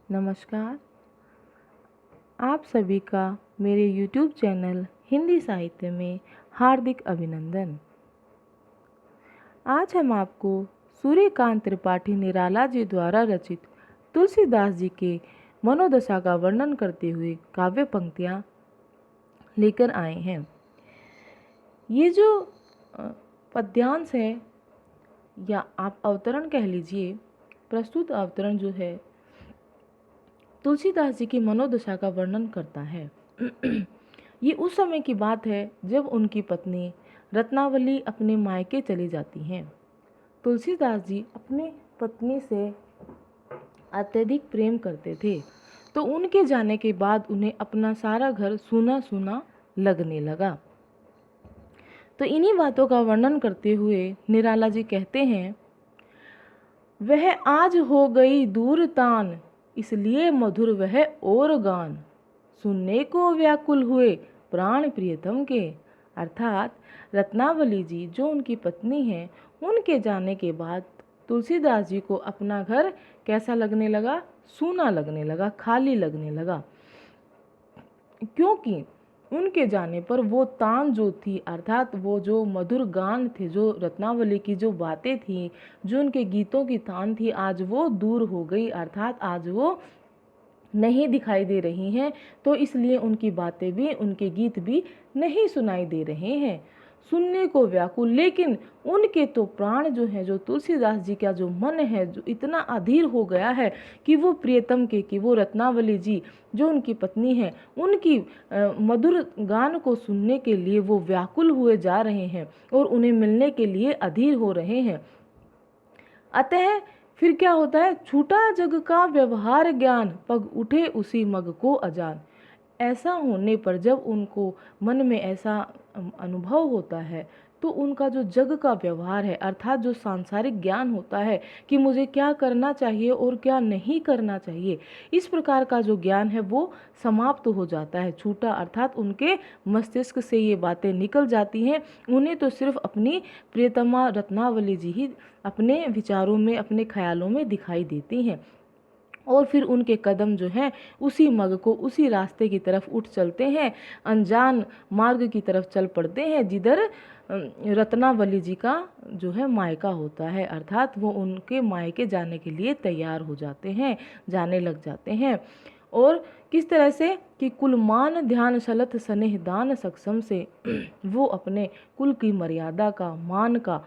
नमस्कार। आप सभी का मेरे YouTube चैनल हिंदी साहित्य में हार्दिक अभिनंदन। आज हम आपको सूर्यकांत त्रिपाठी निराला जी द्वारा रचित तुलसीदास जी के मनोदशा का वर्णन करते हुए काव्य पंक्तियाँ लेकर आए हैं। ये जो पद्यांश है या आप अवतरण कह लीजिए, प्रस्तुत अवतरण जो है तुलसीदास जी की मनोदशा का वर्णन करता है। ये उस समय की बात है जब उनकी पत्नी रत्नावली अपने मायके चली जाती हैं। तुलसीदास जी अपनी पत्नी से अत्यधिक प्रेम करते थे, तो उनके जाने के बाद उन्हें अपना सारा घर सूना सूना लगने लगा। तो इन्हीं बातों का वर्णन करते हुए निराला जी कहते हैं, वह आज हो गई दूर तान, इसलिए मधुर वह और गान, सुनने को व्याकुल हुए प्राण प्रियतम के। अर्थात रत्नावली जी जो उनकी पत्नी हैं, उनके जाने के बाद तुलसीदास जी को अपना घर कैसा लगने लगा? सूना लगने लगा, खाली लगने लगा, क्योंकि उनके जाने पर वो तान जो थी, अर्थात वो जो मधुर गान थे, जो रत्नावली की जो बातें थी, जो उनके गीतों की तान थी, आज वो दूर हो गई, अर्थात आज वो नहीं दिखाई दे रही हैं। तो इसलिए उनकी बातें भी, उनके गीत भी नहीं सुनाई दे रहे हैं, सुनने को व्याकुल। लेकिन उनके तो प्राण जो हैं, जो तुलसीदास जी का जो मन है, जो इतना अधीर हो गया है कि वो प्रियतम के, कि वो रत्नावली जी जो उनकी पत्नी है, उनकी मधुर गान को सुनने के लिए वो व्याकुल हुए जा रहे हैं और उन्हें मिलने के लिए अधीर हो रहे हैं। अतः फिर क्या होता है? छूटा जग का व्यवहार ज्ञान, पग उठे उसी मग को अजान। ऐसा होने पर जब उनको मन में ऐसा अनुभव होता है, तो उनका जो जग का व्यवहार है, अर्थात जो सांसारिक ज्ञान होता है कि मुझे क्या करना चाहिए और क्या नहीं करना चाहिए, इस प्रकार का जो ज्ञान है वो समाप्त हो जाता है। छूटा अर्थात उनके मस्तिष्क से ये बातें निकल जाती हैं। उन्हें तो सिर्फ अपनी प्रियतमा रत्नावली जी ही अपने विचारों में, अपने ख्यालों में दिखाई देती हैं। और फिर उनके कदम जो हैं उसी मग को, उसी रास्ते की तरफ उठ चलते हैं, अनजान मार्ग की तरफ चल पड़ते हैं जिधर रत्नावली जी का जो है मायका होता है। अर्थात वो उनके मायके जाने के लिए तैयार हो जाते हैं, जाने लग जाते हैं। और किस तरह से कि कुलमान ध्यान सलथ स्नेह दान सक्षम से वो अपने कुल की मर्यादा का, मान का,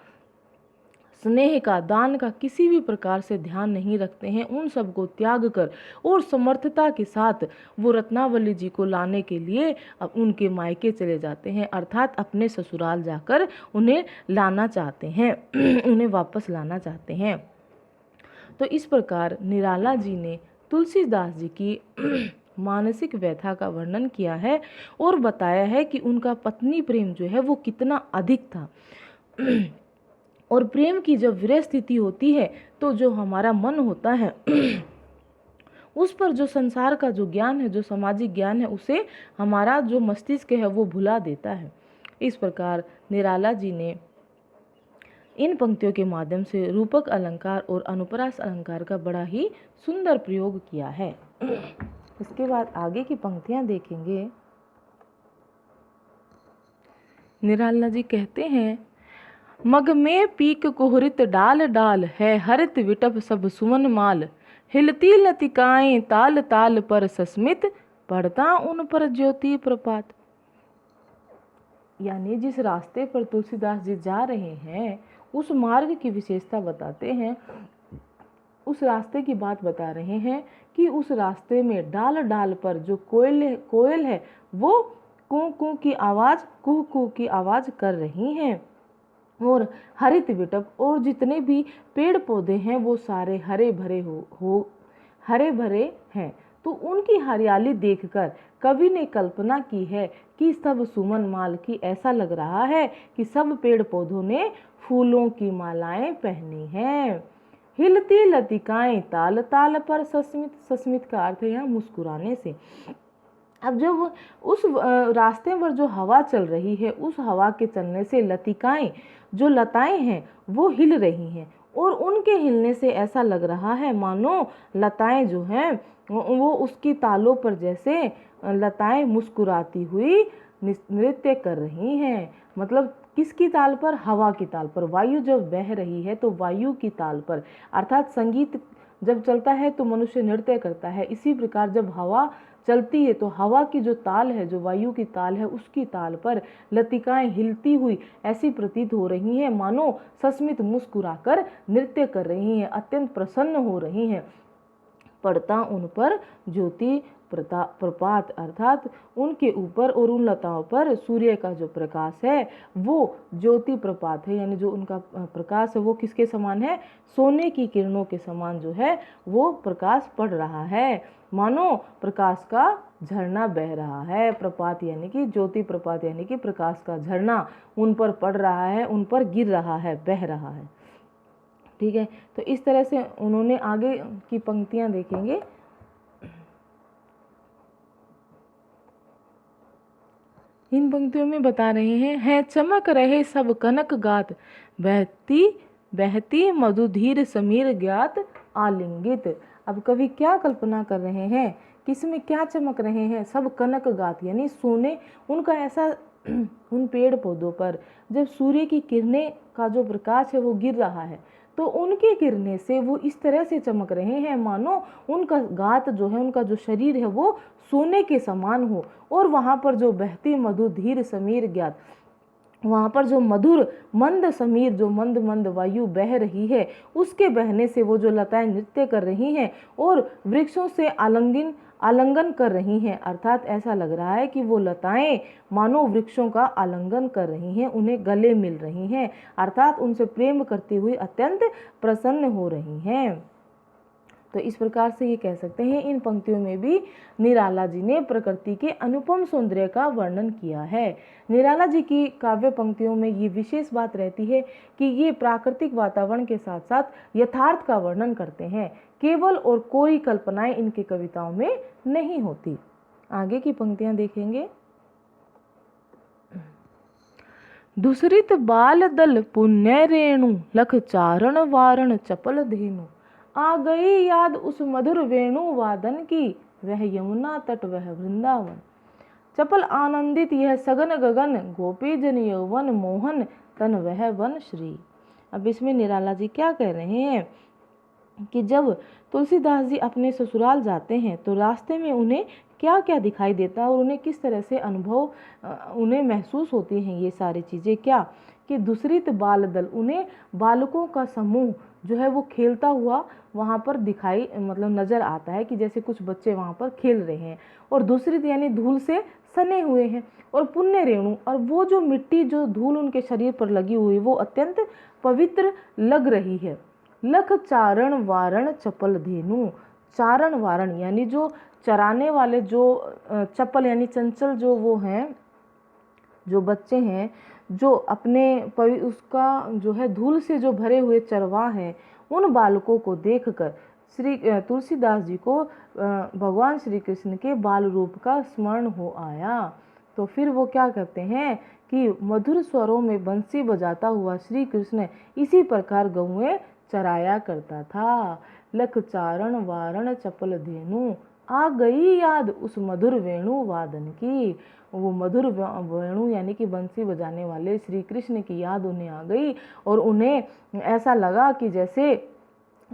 स्नेह का, दान का किसी भी प्रकार से ध्यान नहीं रखते हैं। उन सब को त्याग कर और समर्थता के साथ वो रत्नावली जी को लाने के लिए अब उनके मायके चले जाते हैं, अर्थात अपने ससुराल जाकर उन्हें लाना चाहते हैं, उन्हें वापस लाना चाहते हैं। तो इस प्रकार निराला जी ने तुलसीदास जी की मानसिक व्यथा का वर्णन किया है और बताया है कि उनका पत्नी प्रेम जो है वो कितना अधिक था। और प्रेम की जब विरह स्थिति होती है, तो जो हमारा मन होता है उस पर जो संसार का जो ज्ञान है, जो सामाजिक ज्ञान है, उसे हमारा जो मस्तिष्क है वो भुला देता है। इस प्रकार निराला जी ने इन पंक्तियों के माध्यम से रूपक अलंकार और अनुप्रास अलंकार का बड़ा ही सुंदर प्रयोग किया है। इसके बाद आगे की पंक्तियां देखेंगे। निराला जी कहते हैं, मग में पीक कुहरित डाल डाल, है हरित विटप सब सुमन माल, हिलती लतिकाएं ताल ताल पर सस्मित, पड़ता उन पर ज्योति प्रपात। यानी जिस रास्ते पर तुलसीदास जी जा रहे हैं, उस मार्ग की विशेषता बताते हैं, उस रास्ते की बात बता रहे हैं कि उस रास्ते में डाल डाल पर जो कोयल है वो कू कू की आवाज़, कुह कुह की आवाज़ कर रही हैं। और हरित विटप, और जितने भी पेड़ पौधे हैं वो सारे हरे भरे हैं। तो उनकी हरियाली देखकर कवि ने कल्पना की है कि सब सुमन माल की, ऐसा लग रहा है कि सब पेड़ पौधों ने फूलों की मालाएं पहनी हैं। हिलती लतिकाएं ताल ताल पर सस्मित, सस्मित का अर्थ है यहाँ मुस्कुराने से। अब जब उस रास्ते पर जो हवा चल रही है, उस हवा के चलने से लतिकाएं, जो लताएं हैं वो हिल रही हैं, और उनके हिलने से ऐसा लग रहा है मानो लताएं जो हैं वो उसकी तालों पर जैसे लताएं मुस्कुराती हुई नृत्य कर रही हैं। मतलब किसकी ताल पर? हवा की ताल पर। वायु जब बह रही है तो वायु की ताल पर, अर्थात संगीत जब चलता है तो मनुष्य नृत्य करता है, इसी प्रकार जब हवा चलती है तो हवा की जो ताल है, जो वायु की ताल है, उसकी ताल पर लतिकाएं हिलती हुई ऐसी प्रतीत हो रही हैं मानो सस्मित मुस्कुराकर नृत्य कर रही हैं, अत्यंत प्रसन्न हो रही हैं। पड़ता उन पर ज्योति प्रपात, अर्थात उनके ऊपर और उन लताओं पर सूर्य का जो प्रकाश है वो ज्योति प्रपात है, यानी जो उनका प्रकाश है वो किसके समान है? सोने की किरणों के समान जो है वो प्रकाश पड़ रहा है, मानो प्रकाश का झरना बह रहा है। प्रपात यानी कि ज्योति प्रपात यानी कि प्रकाश का झरना उन पर पड़ रहा है, उन पर गिर रहा है, बह रहा है। ठीक है, तो इस तरह से उन्होंने आगे की पंक्तियां देखेंगे। इन पंक्तियों में बता रहे हैं चमक रहे सब कनक गात, बहती बहती मधुधीर समीर ज्ञात आलिंगित। अब कवि क्या कल्पना कर रहे हैं, किसमें क्या चमक रहे हैं? सब कनक गात यानी सोने, उनका ऐसा उन पेड़ पौधों पर जब सूर्य की किरणें का जो प्रकाश है वो गिर रहा है तो उनके गिरने से वो इस तरह से चमक रहे हैं मानो उनका गात जो है, उनका जो शरीर है वो सोने के समान हो। और वहाँ पर जो बहती मधुधीर समीर ज्ञात, वहाँ पर जो मधुर मंद समीर, जो मंद मंद वायु बह रही है, उसके बहने से वो जो लताएं नृत्य कर रही हैं और वृक्षों से आलिंगन कर रही हैं, अर्थात ऐसा लग रहा है कि वो लताएं मानो वृक्षों का आलिंगन कर रही हैं, उन्हें गले मिल रही हैं, अर्थात उनसे प्रेम करती हुई अत्यंत प्रसन्न हो रही हैं। तो इस प्रकार से ये कह सकते हैं इन पंक्तियों में भी निराला जी ने प्रकृति के अनुपम सौंदर्य का वर्णन किया है। निराला जी की काव्य पंक्तियों में ये विशेष बात रहती है कि ये प्राकृतिक वातावरण के साथ साथ यथार्थ का वर्णन करते हैं, केवल और कोई कल्पनाएं इनकी कविताओं में नहीं होती। आगे की पंक्तियां देखेंगे। दुसरित बाल दल पुण्य रेणु, लख चारण वारण चपल धेनु, आ गई याद उस मधुर वेणु वादन की, वह यमुना तट वह वृंदावन। चपल आनंदित यह सगन गगन, गोपी जन यौवन मोहन तन वह वन श्री। अब इसमें निराला जी क्या कह रहे हैं कि जब तुलसीदास जी अपने ससुराल जाते हैं तो रास्ते में उन्हें क्या क्या दिखाई देता है और उन्हें किस तरह से अनुभव उन्हें महसूस होती हैं ये सारी चीज़ें। क्या कि दूसरित बाल दल, उन्हें बालकों का समूह जो है वो खेलता हुआ वहाँ पर दिखाई मतलब नज़र आता है कि जैसे कुछ बच्चे वहाँ पर खेल रहे हैं। और दूसरित यानी धूल से सने हुए हैं। और पुण्य रेणु, और वो जो मिट्टी जो धूल उनके शरीर पर लगी हुई वो अत्यंत पवित्र लग रही है। लख चारण वारण चपल धेनु, चारण वारण यानी जो चराने वाले जो चपल यानी चंचल जो वो हैं, जो बच्चे हैं, जो अपने उसका जो है धूल से जो भरे हुए चरवाह हैं, उन बालकों को देखकर श्री तुलसीदास जी को भगवान श्री कृष्ण के बाल रूप का स्मरण हो आया। तो फिर वो क्या करते हैं कि मधुर स्वरों में बंसी बजाता हुआ श्री कृष्ण इसी प्रकार गौएं चराया करता था। लख चारण वारण चपल धेनु, आ गई याद उस मधुर वेणु वादन की। वो मधुर वेणु यानी कि बंसी बजाने वाले श्री कृष्ण की याद उन्हें आ गई और उन्हें ऐसा लगा कि जैसे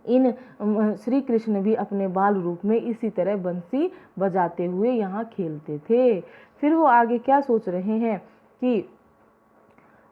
इन श्री कृष्ण भी अपने बाल रूप में इसी तरह बंसी बजाते हुए यहाँ खेलते थे। फिर वो आगे क्या सोच रहे हैं कि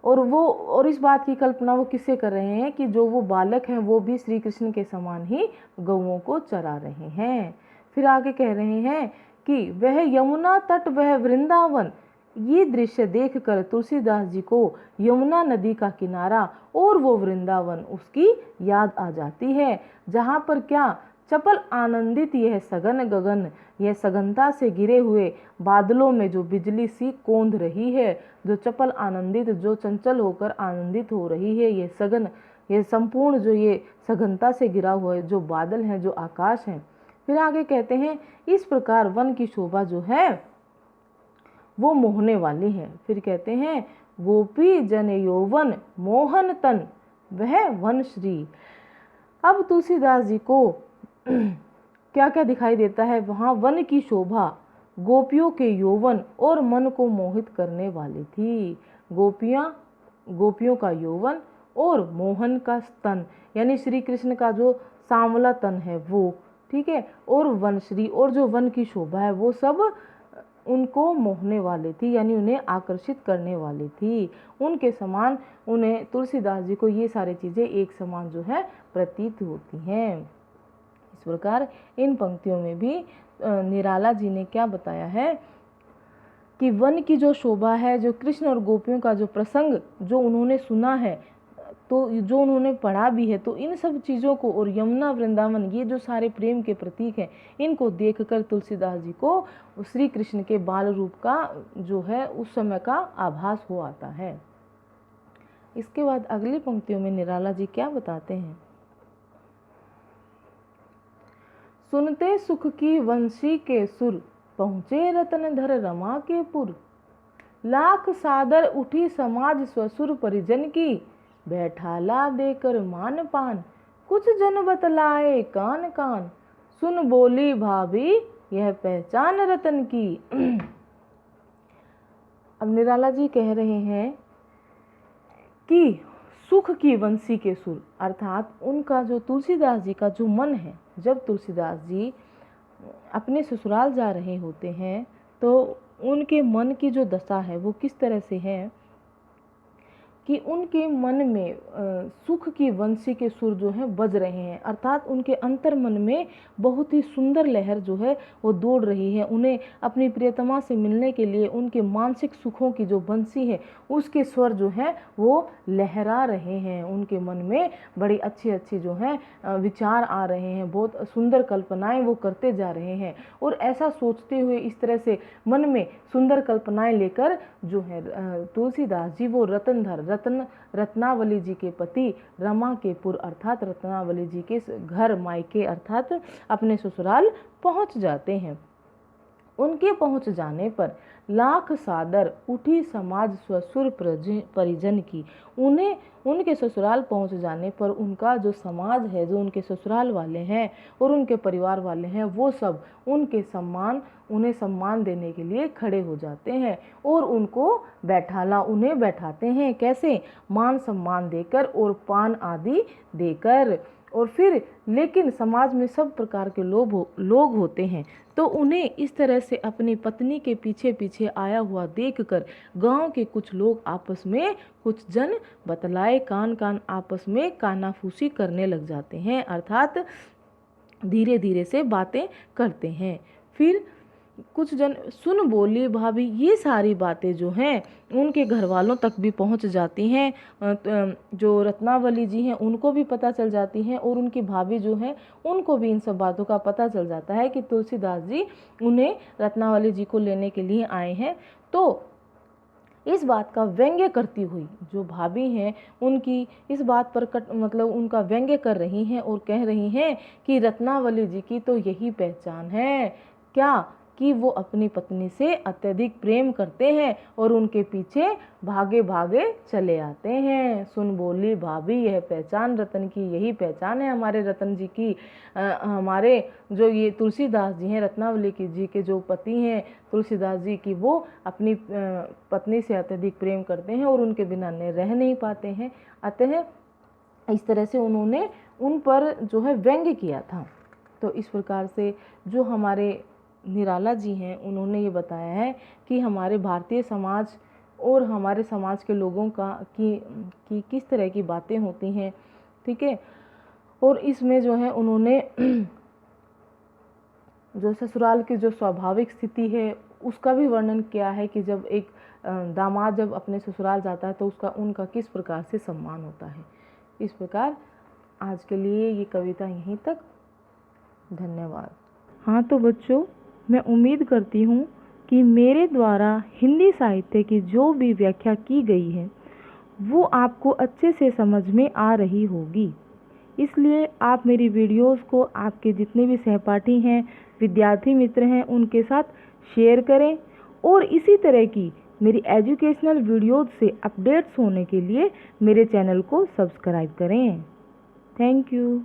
और इस बात की कल्पना वो किससे कर रहे हैं कि जो वो बालक हैं वो भी श्री कृष्ण के समान ही गौओं को चरा रहे हैं। फिर आगे कह रहे हैं कि वह यमुना तट वह वृंदावन। ये दृश्य देखकर तुलसीदास जी को यमुना नदी का किनारा और वो वृंदावन उसकी याद आ जाती है, जहाँ पर क्या चपल आनंदित यह सघन गगन, यह सघनता से गिरे हुए बादलों में जो बिजली सी कौंध रही है, जो चपल आनंदित, जो चंचल होकर आनंदित हो रही है, ये सघन, ये संपूर्ण जो ये सघनता से गिरा हुआ है जो बादल हैं, जो आकाश हैं। फिर आगे कहते हैं इस प्रकार वन की शोभा जो है वो मोहने वाली है। फिर कहते हैं गोपी जन यौवन मोहन तन वह वन श्री। अब तुलसीदास जी को क्या क्या दिखाई देता है? वहाँ वन की शोभा, गोपियों के यौवन और मन को मोहित करने वाली थी। गोपियों का यौवन और मोहन का स्तन, यानी श्री कृष्ण का जो सांवला तन है वो, ठीक है, और वनश्री और जो वन की शोभा है वो सब उनको मोहने वाली थी, यानी उन्हें आकर्षित करने वाली थी। उनके समान उन्हें, तुलसीदास जी को ये सारी चीज़ें एक समान जो है प्रतीत होती हैं। इस प्रकार इन पंक्तियों में भी निराला जी ने क्या बताया है कि वन की जो शोभा है, जो कृष्ण और गोपियों का जो प्रसंग जो उन्होंने सुना है, तो जो उन्होंने पढ़ा भी है, तो इन सब चीज़ों को और यमुना वृंदावन, ये जो सारे प्रेम के प्रतीक हैं, इनको देखकर तुलसीदास जी को श्री कृष्ण के बाल रूप का जो है उस समय का आभास हो आता है। इसके बाद अगली पंक्तियों में निराला जी क्या बताते हैं? सुनते सुख की वंशी के सुर, पहुँचे रतनधर रमा के पुर। लाख सादर उठी समाज स्वसुर परिजन की, बैठाला देकर मान पान। कुछ जन बतलाए कान कान, सुन बोली भाभी यह पहचान रतन की। अब निराला जी कह रहे हैं कि सुख की वंशी के सुर, अर्थात उनका जो तुलसीदास जी का जो मन है, जब तुलसीदास जी अपने ससुराल जा रहे होते हैं तो उनके मन की जो दशा है वो किस तरह से है कि उनके मन में सुख की वंशी के सुर जो हैं बज रहे हैं, अर्थात उनके अंतर मन में बहुत ही सुंदर लहर जो है वो दौड़ रही है। उन्हें अपनी प्रियतमा से मिलने के लिए उनके मानसिक सुखों की जो वंशी है उसके स्वर जो है वो लहरा रहे हैं। उनके मन में बड़ी अच्छी अच्छी जो है विचार आ रहे हैं, बहुत सुंदर कल्पनाएं वो करते जा रहे हैं, और ऐसा सोचते हुए इस तरह से मन में सुंदर कल्पनाएं लेकर जो है तुलसीदास जी वो रत्नावली जी के पति रमा के पुर, अर्थात रत्नावली जी के घर मायके अर्थात अपने ससुराल पहुंच जाते हैं। उनके पहुंच जाने पर लाख सादर उठी समाज स्वसुर परिजन की। उन्हें उनके ससुराल पहुंच जाने पर उनका जो समाज है, जो उनके ससुराल वाले हैं और उनके परिवार वाले हैं, वो सब उन्हें सम्मान देने के लिए खड़े हो जाते हैं और उन्हें बैठाते हैं। कैसे? मान सम्मान देकर और पान आदि देकर। और फिर लेकिन समाज में सब प्रकार के लोग होते हैं, तो उन्हें इस तरह से अपनी पत्नी के पीछे पीछे आया हुआ देखकर गांव के कुछ लोग आपस में, कुछ जन बतलाए कान कान आपस में कानाफूसी करने लग जाते हैं, अर्थात धीरे धीरे से बातें करते हैं। फिर कुछ जन सुन बोली भाभी, ये सारी बातें जो हैं उनके घर वालों तक भी पहुंच जाती हैं। जो रत्नावली जी हैं उनको भी पता चल जाती हैं और उनकी भाभी जो हैं उनको भी इन सब बातों का पता चल जाता है कि तुलसीदास जी उन्हें रत्नावली जी को लेने के लिए आए हैं। तो इस बात का व्यंग्य करती हुई जो भाभी हैं उनकी इस बात पर उनका व्यंग्य कर रही हैं और कह रही हैं कि रत्नावली जी की तो यही पहचान है, क्या कि वो अपनी पत्नी से अत्यधिक प्रेम करते हैं और उनके पीछे भागे भागे चले आते हैं। सुन बोली भाभी यह पहचान रतन की, यही पहचान है हमारे रतन जी की। हमारे जो ये तुलसीदास जी हैं, रत्नावली जी के जो पति हैं तुलसीदास जी की, वो अपनी पत्नी से अत्यधिक प्रेम करते हैं और उनके बिना रह नहीं पाते हैं। अतः इस तरह से उन्होंने उन पर जो है व्यंग्य किया था। तो इस प्रकार से जो हमारे निराला जी हैं उन्होंने ये बताया है कि हमारे भारतीय समाज और हमारे समाज के लोगों का कि किस तरह की बातें होती हैं, ठीक है। और इसमें जो है उन्होंने जो ससुराल की जो स्वाभाविक स्थिति है उसका भी वर्णन किया है कि जब एक दामाद जब अपने ससुराल जाता है तो उनका किस प्रकार से सम्मान होता है। इस प्रकार आज के लिए ये कविता यहीं तक। धन्यवाद। हाँ तो बच्चों, मैं उम्मीद करती हूँ कि मेरे द्वारा हिंदी साहित्य की जो भी व्याख्या की गई है वो आपको अच्छे से समझ में आ रही होगी। इसलिए आप मेरी वीडियोस को आपके जितने भी सहपाठी हैं, विद्यार्थी मित्र हैं, उनके साथ शेयर करें और इसी तरह की मेरी एजुकेशनल वीडियोस से अपडेट्स होने के लिए मेरे चैनल को सब्सक्राइब करें। Thank you.